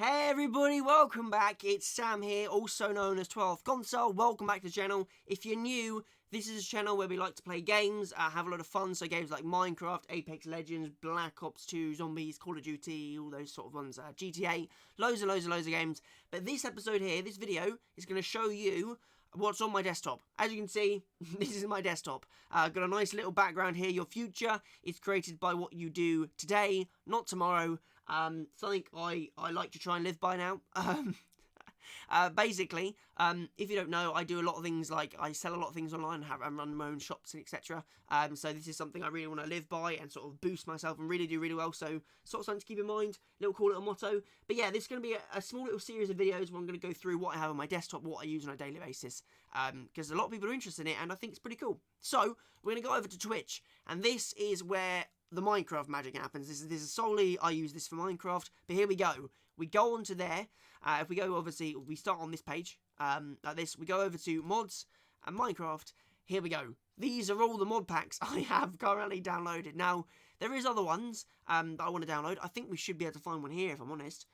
Hey everybody, welcome back. It's Sam here, also known as 12th Console. Welcome back to the channel. If you're new, this is a channel where we like to play games, have a lot of fun. So games like Minecraft, Apex Legends, Black Ops 2, Zombies, Call of Duty, all those sort of ones. GTA, loads of games. But this episode here, this video, is going to show you what's on my desktop. As you can see, this is my desktop. Got a nice little background here. Your future is created by what you do today, not tomorrow. Something I like to try and live by now. Basically, if you don't know, I do a lot of things, like I sell a lot of things online and run my own shops and etc. So this is something I really want to live by and sort of boost myself and really do really well. So sort of something to keep in mind, little cool little motto. But yeah, this is going to be a small little series of videos where I'm going to go through what I have on my desktop, what I use on a daily basis, because a lot of people are interested in it and I think it's pretty cool. So we're going to go over to Twitch, and this is where the Minecraft magic happens. This is solely, I use this for Minecraft, but here we go. We go onto there. If we go, obviously, we start on this page, like this. We go over to mods and Minecraft. Here we go. These are all the mod packs I have currently downloaded. Now, there is other ones that I want to download. I think we should be able to find one here, if I'm honest.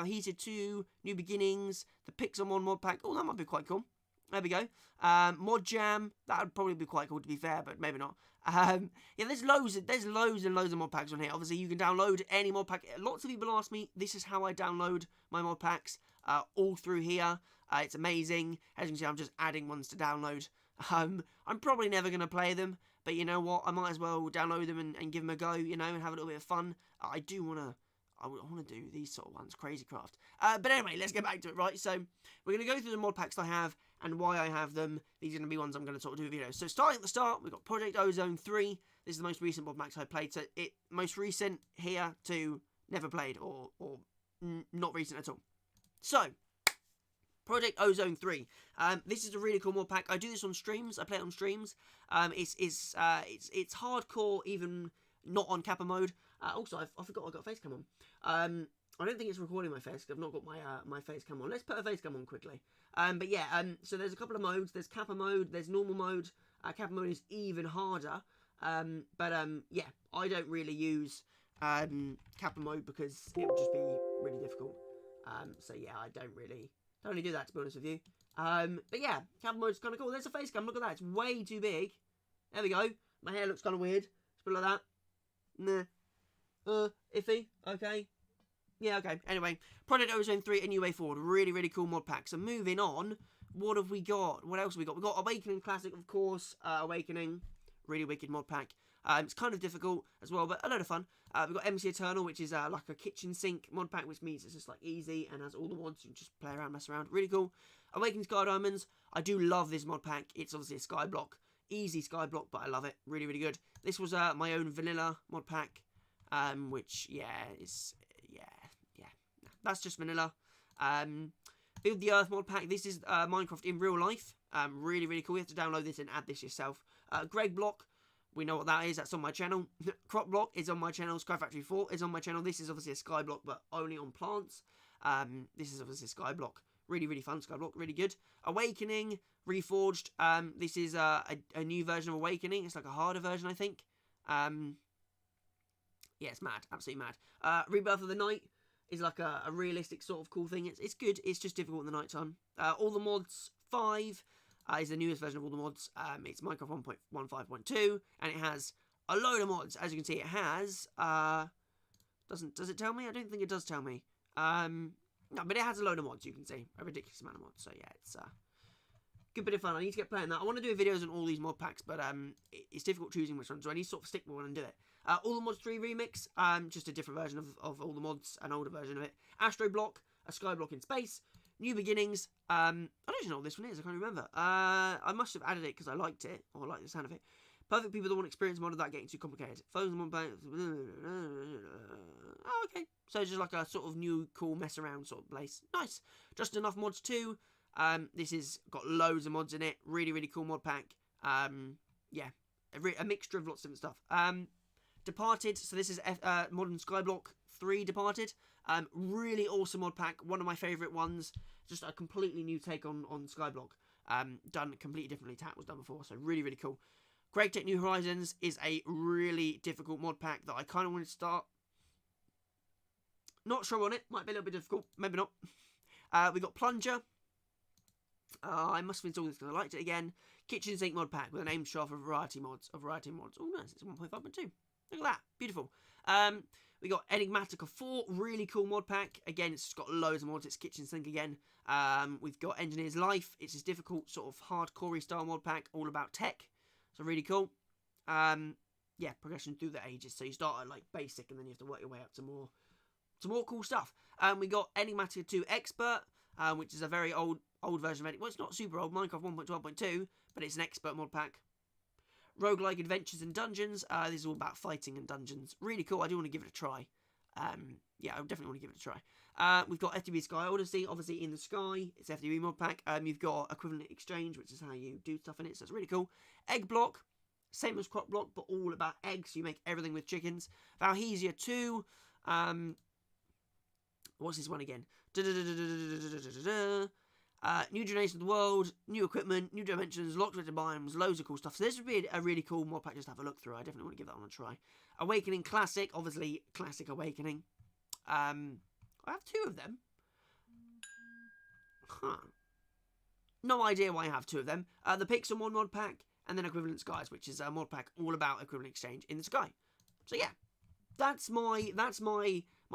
Heated 2, New Beginnings, the Pixelmon mod pack. Oh, that might be quite cool. There we go. Mod Jam. That would probably be quite cool, to be fair, but maybe not. Yeah, there's loads and loads of mod packs on here. Obviously, you can download any mod pack. Lots of people ask me, this is how I download my mod packs, all through here. It's amazing. As you can see, I'm just adding ones to download. I'm probably never going to play them, but you know what? I might as well download them and give them a go, you know, and have a little bit of fun. I want to do these sort of ones, Crazy Craft. But anyway, let's get back to it, right? So, we're going to go through the mod packs I have and why I have them. These are going to be ones I'm going to sort of do videos. So, starting at the start, we've got Project Ozone 3. This is the most recent mod packs I played. So, most recent here to never played or not recent at all. So, Project Ozone 3. This is a really cool mod pack. I do this on streams. I play it on streams. It's hardcore, even not on Kappa mode. Also, I forgot I got a face cam on. I don't think it's recording my face because I've not got my face cam on. Let's put a face cam on quickly. But yeah, so there's a couple of modes. There's Kappa mode. There's normal mode. Kappa mode is even harder. Yeah, I don't really use Kappa mode because it would just be really difficult. So yeah, I don't really do that, to be honest with you. But yeah, Kappa mode's kind of cool. There's a face cam. Look at that. It's way too big. There we go. My hair looks kind of weird. Just put it like that. Nah. Iffy. Okay. Yeah, okay. Anyway, Project Ozone 3, A New Way Forward. Really, really cool mod pack. So moving on, what have we got? What else have we got? We've got Awakening Classic, of course. Awakening. Really wicked mod pack. It's kind of difficult as well, but a lot of fun. We've got MC Eternal, which is like a kitchen sink mod pack, which means it's just like easy and has all the mods. You can just play around, mess around. Really cool. Awakening Sky Diamonds. I do love this mod pack. It's obviously a sky block. Easy sky block, but I love it. Really, really good. This was my own vanilla mod pack. Which, yeah, that's just vanilla. Build the Earth mod pack. This is Minecraft in real life. Really, really cool. You have to download this and add this yourself. Greg Block, we know what that is. That's on my channel. Crop Block is on my channel. Sky Factory 4 is on my channel. This is obviously a sky block, but only on plants. This is obviously a sky block. Really, really fun sky block. Really good. Awakening, Reforged. This is a new version of Awakening. It's like a harder version, I think. Yeah, it's mad. Absolutely mad. Rebirth of the Night is like a realistic sort of cool thing. It's good. It's just difficult in the night time. All the Mods 5 is the newest version of all the mods. It's Minecraft 1.15.2, and it has a load of mods. As you can see, it has... Does it tell me? I don't think it does tell me. No, but it has a load of mods, you can see. A ridiculous amount of mods. So yeah, it's... good bit of fun. I need to get playing that. I want to do videos on all these mod packs, but it's difficult choosing which one, so I need to sort of stick with one and do it. All the Mods 3 Remix, just a different version of all the mods, an older version of it. Astro Block, a sky block in space. New Beginnings, I don't even know what this one is, I can't remember. I must have added it because I liked it, or I like the sound of it. Perfect People That Want Experience mod without getting too complicated. Phones mod pack. Oh, okay. So just like a sort of new, cool, mess around sort of place. Nice. Just Enough Mods 2. This has got loads of mods in it. Really, really cool mod pack. Yeah, a mixture of lots of different stuff. Departed. So this is Modern Skyblock 3 Departed. Really awesome mod pack. One of my favourite ones. Just a completely new take on Skyblock. Done completely differently to how it was done before. So really, really cool. Great Tech New Horizons is a really difficult mod pack that I kind of want to start. Not sure on it. Might be a little bit difficult. Maybe not. We got Plunger. I must have installed this because I liked it again. Kitchen sink mod pack with an aim shot for variety mods. Oh, nice. It's 1.5.2. Look at that. Beautiful. We got Enigmatica 4. Really cool mod pack. Again, it's got loads of mods. It's kitchen sink again. We've got Engineer's Life. It's this difficult sort of hardcore style mod pack. All about tech. So really cool. Yeah, progression through the ages. So you start at like basic and then you have to work your way up to more cool stuff. We got Enigmatica 2 Expert, which is a very old version of it. Well, it's not super old, Minecraft 1.12.2, but it's an expert mod pack. Roguelike Adventures and Dungeons. This is all about fighting and dungeons. Really cool. I do want to give it a try. Yeah, I definitely want to give it a try. We've got FTB Sky Odyssey, obviously in the sky. It's FTB mod pack. You've got Equivalent Exchange, which is how you do stuff in it, so it's really cool. Egg Block, same as Crop Block, but all about eggs. You make everything with chickens. Valhesia 2. What's this one again? New Generation of the World, new equipment, new dimensions, locked with biomes, loads of cool stuff. So this would be a really cool mod pack just to have a look through. I definitely want to give that one a try. Awakening Classic, obviously Classic Awakening. I have 2 of them. Huh. No idea why I have 2 of them. The Pixelmon mod pack, and then Equivalent Skies, which is a mod pack all about equivalent exchange in the sky. So yeah, that's my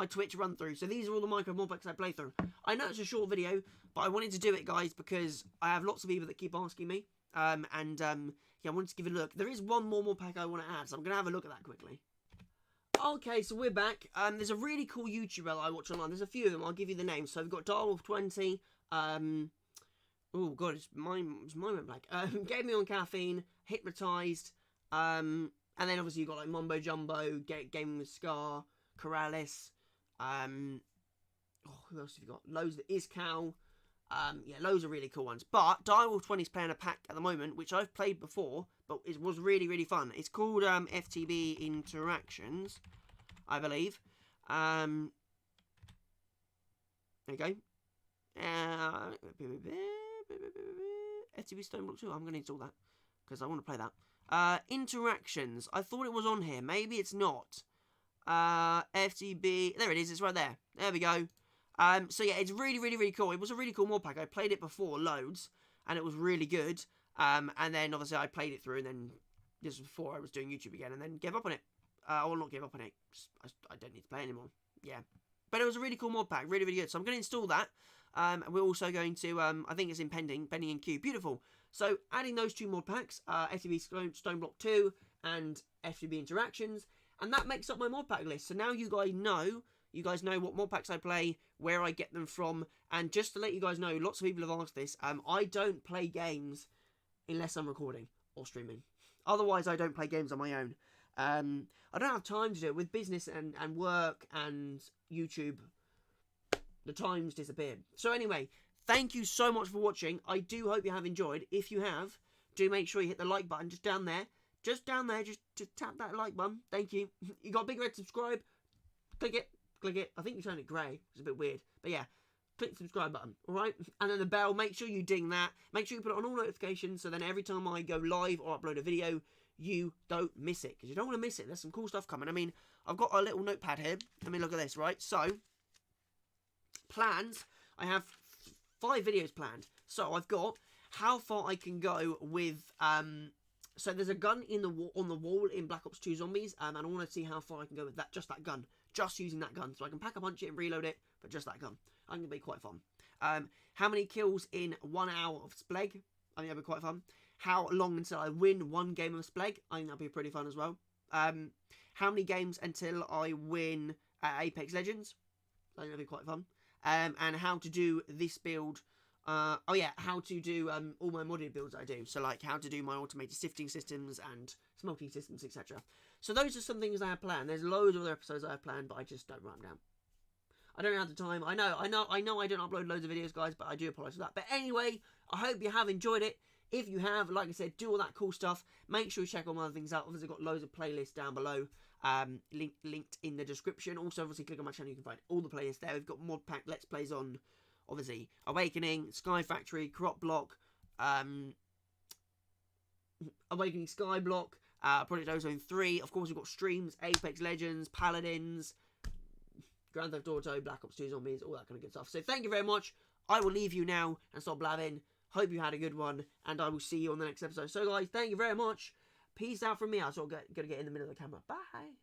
Twitch run through. So these are all the Minecraft mod packs I play through. I know it's a short video, but I wanted to do it, guys, because I have lots of people that keep asking me. Yeah, I wanted to give it a look. There is one more mod pack I want to add, so I'm going to have a look at that quickly. Okay, so we're back. There's a really cool YouTuber that I watch online. There's a few of them. I'll give you the names. So we've got Darwolf20. Oh, God, it's my blank. Gave Me on Caffeine. Hypnotized. And then obviously you've got like Mumbo Jumbo, Gaming with Scar, Corrales. Who else have you got? Loads of Iscal. Yeah, loads of really cool ones. But Direwolf20 is playing a pack at the moment, which I've played before, but it was really, really fun. It's called FTB Interactions, I believe. There you go. FTB Stoneblock 2. I'm going to install that because I want to play that. Interactions. I thought it was on here. Maybe it's not. FTB. There it is. It's right there. There we go. So yeah, it's really, really, really cool. It was a really cool mod pack. I played it before loads, and it was really good. And then obviously I played it through, and then this was before I was doing YouTube again, and then gave up on it. Or not give up on it. I don't need to play anymore. Yeah, but it was a really cool mod pack, really, really good. So I'm going to install that. And we're also going to, I think it's in pending in queue. Beautiful. So adding those 2 mod packs, FTB Stoneblock 2 and FTB Interactions, and that makes up my mod pack list. So now you guys know what mod packs I play, where I get them from, and just to let you guys know, lots of people have asked this, I don't play games unless I'm recording or streaming. Otherwise, I don't play games on my own. I don't have time to do it with business and work and YouTube. The time's disappeared. So anyway, thank you so much for watching. I do hope you have enjoyed. If you have, do make sure you hit the like button just down there. Just tap that like button. Thank you. You got a big red subscribe. Click it. I think you turned it grey. It's a bit weird. But yeah, click the subscribe button. Alright? And then the bell, make sure you ding that. Make sure you put it on all notifications so then every time I go live or upload a video, you don't miss it. Because you don't want to miss it. There's some cool stuff coming. I mean, I've got a little notepad here. Let me look at this, right? So, plans. I have 5 videos planned. So, I've got how far I can go with... So there's a gun on the wall in Black Ops 2 Zombies, and I want to see how far I can go with that. Just that gun. Just using that gun. So I can pack a punch it and reload it, but just that gun. I think it'll be quite fun. How many kills in 1 hour of Spleg? I think that'll be quite fun. How long until I win 1 game of Spleg? I think that'll be pretty fun as well. How many games until I win Apex Legends? I think that'll be quite fun. And how to do this build... oh yeah, how to do all my modded builds I do. So like how to do my automated sifting systems and smelting systems, etc. So those are some things I have planned. There's loads of other episodes I have planned, but I just don't write them down. I don't have the time. I know I don't upload loads of videos, guys, but I do apologise for that. But anyway, I hope you have enjoyed it. If you have, like I said, do all that cool stuff. Make sure you check all my other things out. Obviously, I've got loads of playlists down below, linked in the description. Also, obviously, click on my channel. You can find all the playlists there. We've got Modpack Let's Plays on, obviously, Awakening, Sky Factory, Crop Block, Awakening Sky Block, Project Ozone 3. Of course, we've got streams, Apex Legends, Paladins, Grand Theft Auto, Black Ops 2 Zombies, all that kind of good stuff. So thank you very much. I will leave you now and stop blabbing. Hope you had a good one, and I will see you on the next episode. So guys, thank you very much. Peace out from me. I'm sort of going to get in the middle of the camera. Bye.